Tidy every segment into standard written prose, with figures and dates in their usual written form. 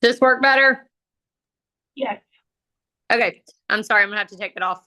This work better? Yes. Okay. I'm sorry. I'm gonna have to take it off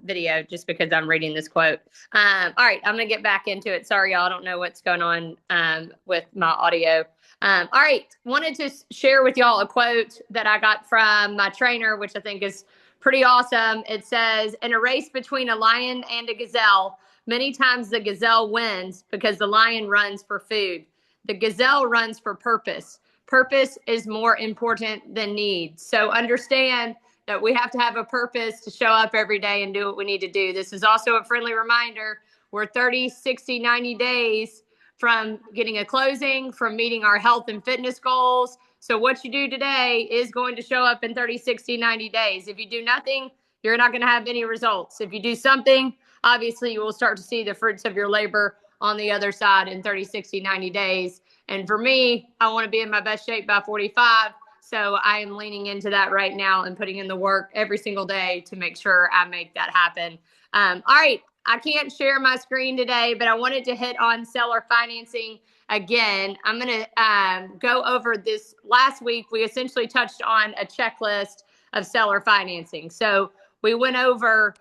video just because I'm reading this quote. All right. I'm gonna get back into it. Sorry, y'all. I don't know what's going on with my audio. All right. Wanted to share with y'all a quote that I got from my trainer, which I think is pretty awesome. It says, "In a race between a lion and a gazelle, many times the gazelle wins because the lion runs for food. The gazelle runs for purpose. Purpose is more important than need." So understand that we have to have a purpose to show up every day and do what we need to do. This is also a friendly reminder. We're 30, 60, 90 days from getting a closing, from meeting our health and fitness goals. So what you do today is going to show up in 30, 60, 90 days. If you do nothing, you're not going to have any results. If you do something, obviously you will start to see the fruits of your labor on the other side in 30, 60, 90 days. And for me, I want to be in my best shape by 45. So I am leaning into that right now and putting in the work every single day to make sure I make that happen. All right. I can't share my screen today, but I wanted to hit on seller financing again. I'm going to go over this. Last week, we essentially touched on a checklist of seller financing. So we went over,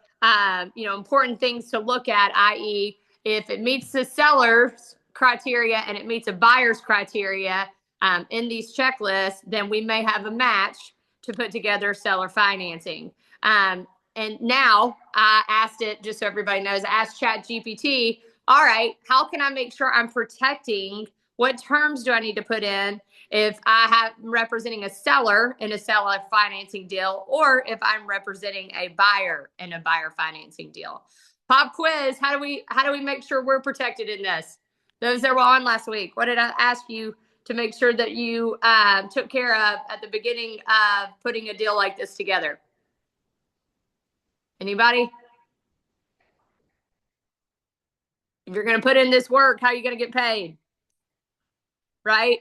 important things to look at, i.e., if it meets the seller's criteria and it meets a buyer's criteria, in these checklists, then we may have a match to put together seller financing. And now I asked it, just so everybody knows, I asked ChatGPT, all right, how can I make sure I'm protecting? What terms do I need to put in if I have representing a seller in a seller financing deal, or if I'm representing a buyer in a buyer financing deal? Pop quiz, how do we make sure we're protected in this? Those that were on last week, what did I ask you to make sure that you took care of at the beginning of putting a deal like this together? Anybody? If you're going to put in this work, how are you going to get paid? Right?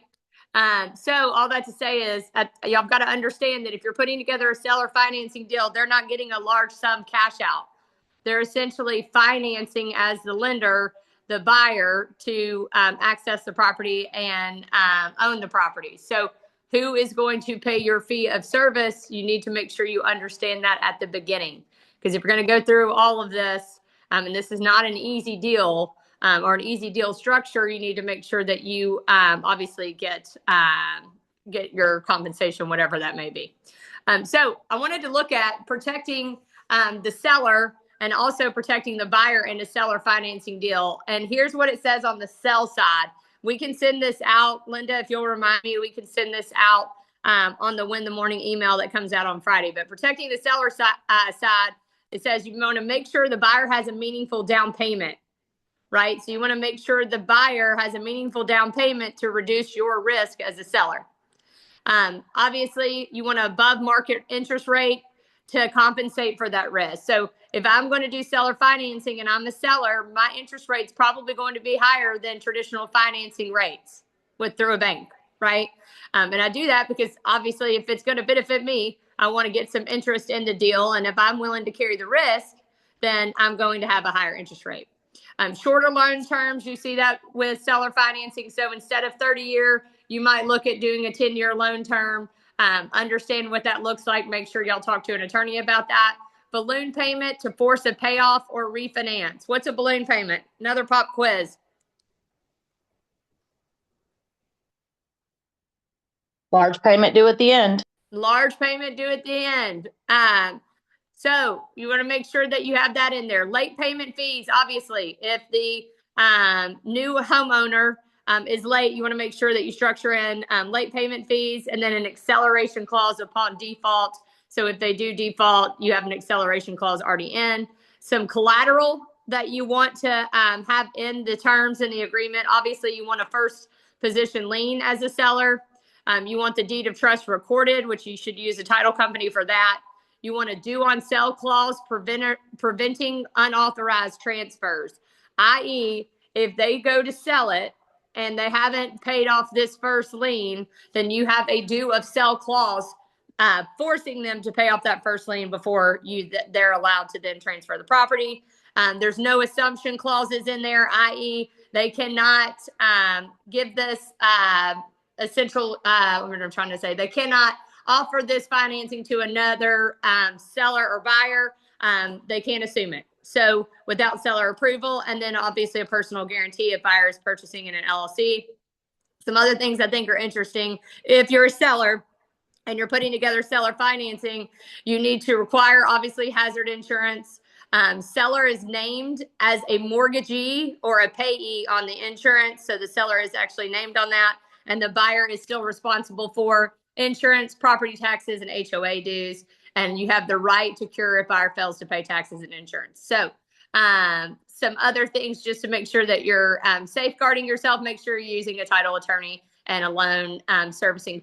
So all that to say is y'all got to understand that if you're putting together a seller financing deal, they're not getting a large sum cash out. They're essentially financing as the lender the buyer to access the property and own the property. So who is going to pay your fee of service? You need to make sure you understand that at the beginning. Because if you're going to go through all of this, and this is not an easy deal or an easy deal structure, you need to make sure that you obviously get your compensation, whatever that may be. So I wanted to look at protecting the seller and also protecting the buyer in a seller financing deal. And here's what it says on the sell side. We can send this out, Linda, if you'll remind me, we can send this out on the Win the Morning email that comes out on Friday. But protecting the seller side, it says you want to make sure the buyer has a meaningful down payment, right? So you want to make sure the buyer has a meaningful down payment to reduce your risk as a seller. Obviously, you want an above market interest rate to compensate for that risk. So if I'm going to do seller financing and I'm the seller, my interest rate's probably going to be higher than traditional financing rates through a bank, right? And I do that because obviously if it's going to benefit me, I want to get some interest in the deal. And if I'm willing to carry the risk, then I'm going to have a higher interest rate. Shorter loan terms, you see that with seller financing. So instead of 30-year, you might look at doing a 10-year loan term. Understand what that looks like. Make sure y'all talk to an attorney about that. Balloon payment to force a payoff or refinance. What's a balloon payment? Another pop quiz. Large payment due at the end. Large payment due at the end. So you want to make sure that you have that in there. Late payment fees, obviously. If the new homeowner is late, you want to make sure that you structure in late payment fees and then an acceleration clause upon default. So if they do default, you have an acceleration clause already in. Some collateral that you want to have in the terms in the agreement. Obviously, you want a first position lien as a seller. You want the deed of trust recorded, which you should use a title company for that. You want a due on sale clause preventing unauthorized transfers, i.e., if they go to sell it and they haven't paid off this first lien, then you have a due of sell clause forcing them to pay off that first lien before they're allowed to then transfer the property. There's no assumption clauses in there, i.e., they cannot give this essential, what I'm trying to say, they cannot offer this financing to another seller or buyer. They can't assume it. So without seller approval, and then obviously a personal guarantee if buyer is purchasing in an LLC. Some other things I think are interesting. If you're a seller and you're putting together seller financing, you need to require obviously hazard insurance. Seller is named as a mortgagee or a payee on the insurance. So the seller is actually named on that. And the buyer is still responsible for insurance, property taxes, and HOA dues. And you have the right to cure if buyer fails to pay taxes and insurance. So some other things just to make sure that you're safeguarding yourself, make sure you're using a title attorney, and a loan servicing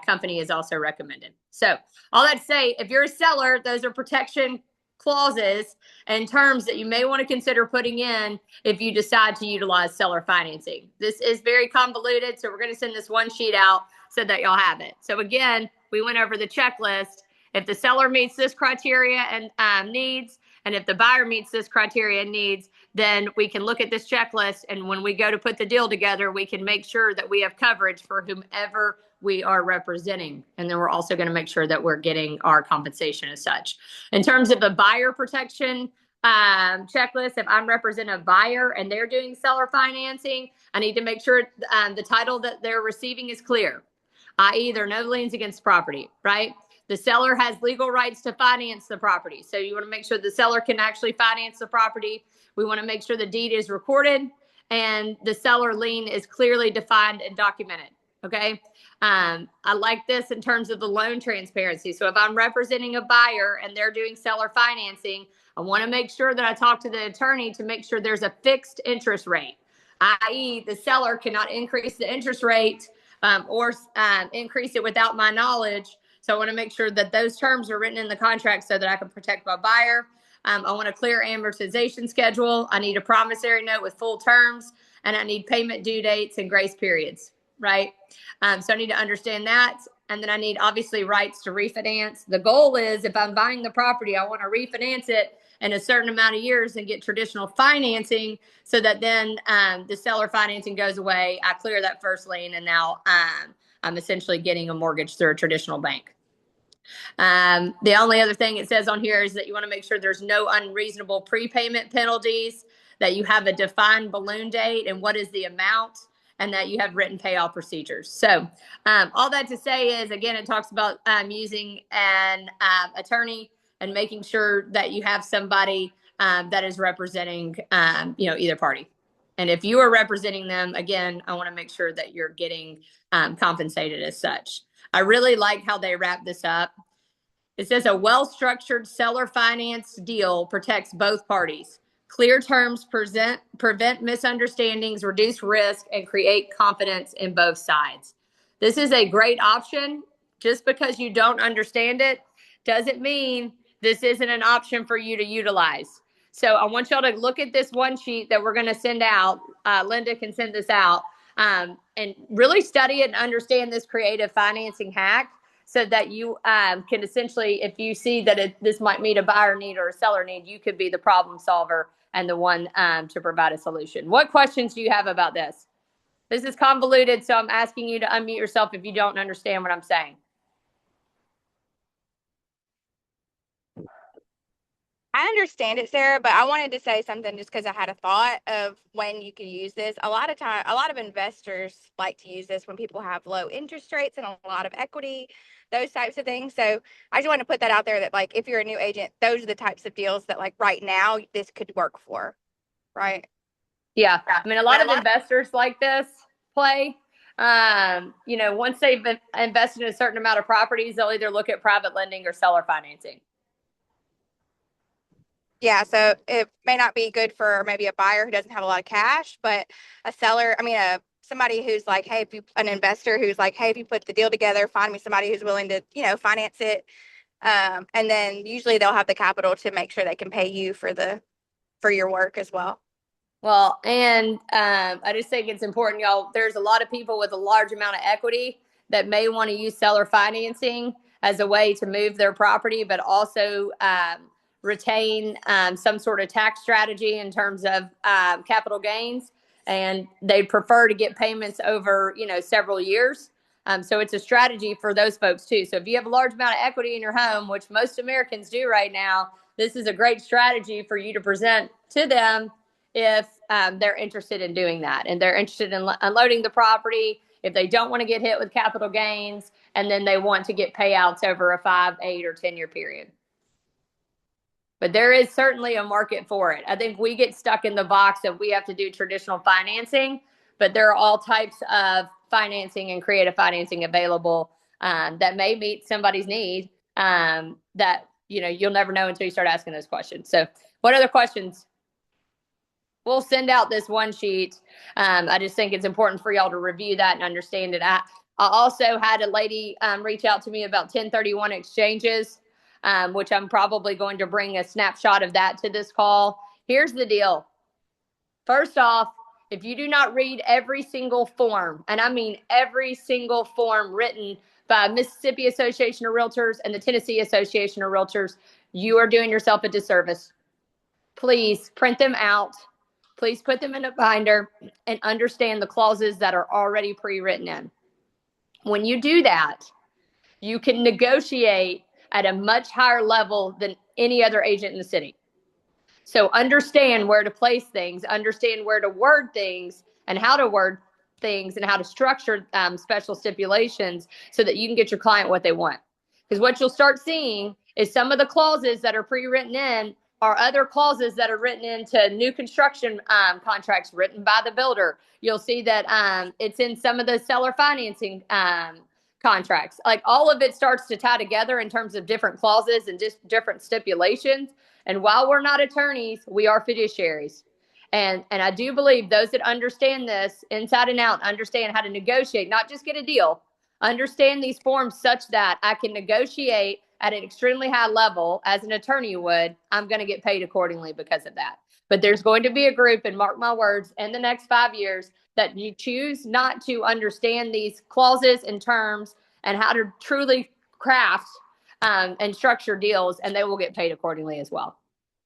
company is also recommended. So all that to say, if you're a seller, those are protection clauses and terms that you may want to consider putting in if you decide to utilize seller financing. This is very convoluted, so we're going to send this one sheet out so that y'all have it. So again, we went over the checklist. If the seller meets this criteria and needs, and if the buyer meets this criteria and needs, then we can look at this checklist. And when we go to put the deal together, we can make sure that we have coverage for whomever we are representing. And then we're also going to make sure that we're getting our compensation as such. In terms of the buyer protection checklist, if I'm representing a buyer and they're doing seller financing, I need to make sure the title that they're receiving is clear, i.e. there are no liens against property, right? The seller has legal rights to finance the property. So you want to make sure the seller can actually finance the property. We want to make sure the deed is recorded and the seller lien is clearly defined and documented. Okay. I like this in terms of the loan transparency. So if I'm representing a buyer and they're doing seller financing, I want to make sure that I talk to the attorney to make sure there's a fixed interest rate, i.e. the seller cannot increase the interest rate or increase it without my knowledge. So I want to make sure that those terms are written in the contract so that I can protect my buyer. I want a clear amortization schedule. I need a promissory note with full terms, and I need payment due dates and grace periods, right? So I need to understand that. And then I need obviously rights to refinance. The goal is if I'm buying the property, I want to refinance it in a certain amount of years and get traditional financing so that then the seller financing goes away. I clear that first lien, and now I'm essentially getting a mortgage through a traditional bank. The only other thing it says on here is that you want to make sure there's no unreasonable prepayment penalties, that you have a defined balloon date and what is the amount, and that you have written payoff procedures. So all that to say is, again, it talks about using an attorney and making sure that you have somebody that is representing either party. And if you are representing them, again, I want to make sure that you're getting compensated as such. I really like how they wrap this up. It says a well-structured seller finance deal protects both parties. Clear terms prevent misunderstandings, reduce risk, and create confidence in both sides. This is a great option. Just because you don't understand it doesn't mean this isn't an option for you to utilize. So I want y'all to look at this one sheet that we're going to send out. Linda can send this out and really study it and understand this creative financing hack so that you can essentially, if you see that this might meet a buyer need or a seller need, you could be the problem solver and the one to provide a solution. What questions do you have about this? This is convoluted, so I'm asking you to unmute yourself if you don't understand what I'm saying. I understand it, Sarah, but I wanted to say something just because I had a thought of when you can use this. A lot of investors like to use this when people have low interest rates and a lot of equity, those types of things. So I just want to put that out there that, like, if you're a new agent, those are the types of deals that, like, right now this could work for, right? Yeah. I mean, a lot of investors like this play. Once they've invested in a certain amount of properties, they'll either look at private lending or seller financing. Yeah, so it may not be good for maybe a buyer who doesn't have a lot of cash, but a seller, somebody who's like, hey, an investor who's like, hey, if you put the deal together, find me somebody who's willing to, finance it. And then usually they'll have the capital to make sure they can pay you for your work as well. Well, and I just think it's important, y'all. There's a lot of people with a large amount of equity that may want to use seller financing as a way to move their property, but also retain some sort of tax strategy in terms of capital gains. And they prefer to get payments over, several years. So it's a strategy for those folks too. So if you have a large amount of equity in your home, which most Americans do right now, this is a great strategy for you to present to them if they're interested in doing that and they're interested in unloading the property, if they don't want to get hit with capital gains, and then they want to get payouts over a 5, 8, or 10-year period. But there is certainly a market for it. I think we get stuck in the box of we have to do traditional financing, but there are all types of financing and creative financing available that may meet somebody's need that you'll never know until you start asking those questions. So what other questions? We'll send out this one sheet. I just think it's important for y'all to review that and understand it. I also had a lady reach out to me about 1031 exchanges, which I'm probably going to bring a snapshot of that to this call. Here's the deal. First off, if you do not read every single form, and I mean every single form written by Mississippi Association of Realtors and the Tennessee Association of Realtors, you are doing yourself a disservice. Please print them out. Please put them in a binder and understand the clauses that are already pre-written in. When you do that, you can negotiate at a much higher level than any other agent in the city. So understand where to place things, understand where to word things and how to word things and how to structure special stipulations so that you can get your client what they want. Because what you'll start seeing is some of the clauses that are pre-written in are other clauses that are written into new construction contracts written by the builder. You'll see that it's in some of the seller financing contracts. Like all of it starts to tie together in terms of different clauses and just different stipulations. And while we're not attorneys, we are fiduciaries. And I do believe those that understand this inside and out, understand how to negotiate, not just get a deal, understand these forms such that I can negotiate at an extremely high level as an attorney would, I'm going to get paid accordingly because of that. But there's going to be a group, and mark my words, in the next 5 years that you choose not to understand these clauses and terms and how to truly craft and structure deals, and they will get paid accordingly as well.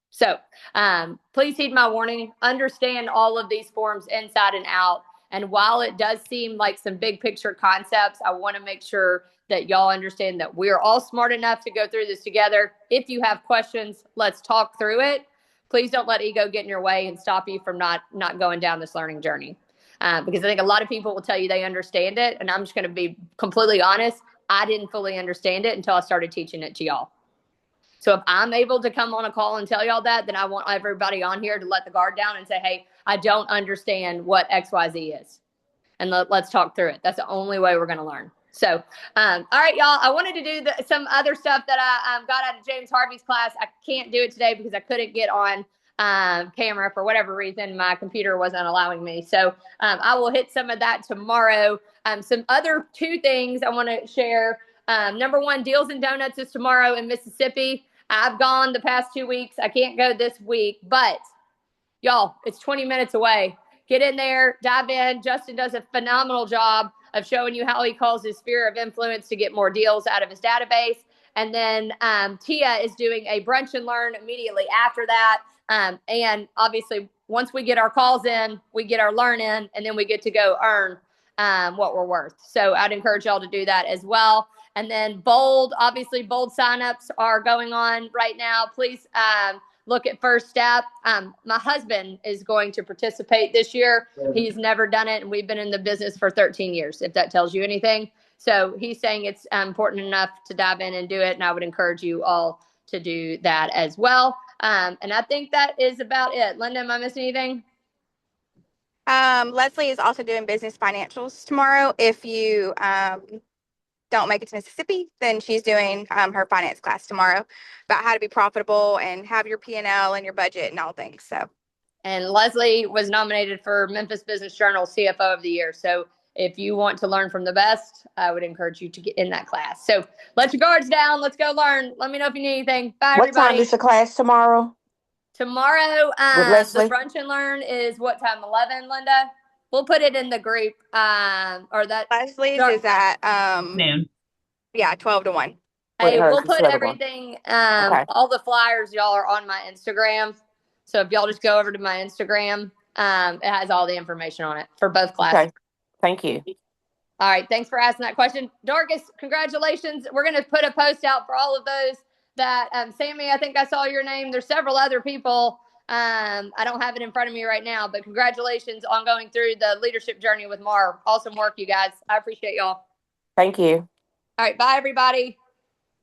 So please heed my warning, understand all of these forms inside and out. And while it does seem like some big picture concepts, I want to make sure that y'all understand that we're all smart enough to go through this together. If you have questions, let's talk through it. Please don't let ego get in your way and stop you from not going down this learning journey. Because I think a lot of people will tell you they understand it. And I'm just going to be completely honest. I didn't fully understand it until I started teaching it to y'all. So if I'm able to come on a call and tell y'all that, then I want everybody on here to let the guard down and say, hey, I don't understand what XYZ is. And let's talk through it. That's the only way we're going to learn. So, all right, y'all, I wanted to do some other stuff that I got out of James Harvey's class. I can't do it today because I couldn't get on camera for whatever reason. My computer wasn't allowing me. So I will hit some of that tomorrow. Some other 2 things I want to share. Number 1, Deals and Donuts is tomorrow in Mississippi. I've gone the past 2 weeks. I can't go this week, but y'all, it's 20 minutes away. Get in there, dive in. Justin does a phenomenal job of showing you how he calls his sphere of influence to get more deals out of his database. And then Tia is doing a brunch and learn immediately after that. And obviously, once we get our calls in, we get our learn in, and then we get to go earn what we're worth. So I'd encourage y'all to do that as well. And then Bold, obviously Bold signups are going on right now. Please look at First Step. My husband is going to participate this year. He's never done it, and we've been in the business for 13 years, if that tells you anything. So he's saying it's important enough to dive in and do it, and I would encourage you all to do that as well. And I think that is about it. Linda, am I missing anything? Leslie is also doing business financials tomorrow. If you don't make it to Mississippi, then she's doing her finance class tomorrow about how to be profitable and have your P&L and your budget and all things. So, and Leslie was nominated for Memphis Business Journal CFO of the Year. So if you want to learn from the best, I would encourage you to get in that class. So let your guards down. Let's go learn. Let me know if you need anything. Bye, What everybody. time is the class tomorrow? Tomorrow, With Leslie? the brunch and learn is what time? 11, Linda? We'll put it in the group. Or that Leslie's is at Noon. yeah, 12 to 1. Hey, hers we'll is put 12 to 1. everything, Okay. all the flyers, y'all, are on my Instagram. So if y'all just go over to my Instagram, it has all the information on it for both classes. Okay. Thank you. All right. Thanks for asking that question. Dorcas, congratulations. We're going to put a post out for all of those that, Sammy, I think I saw your name. There's several other people. I don't have it in front of me right now, but congratulations on going through the leadership journey with Mar. Awesome work, you guys. I appreciate y'all. Thank you. All right. Bye, everybody.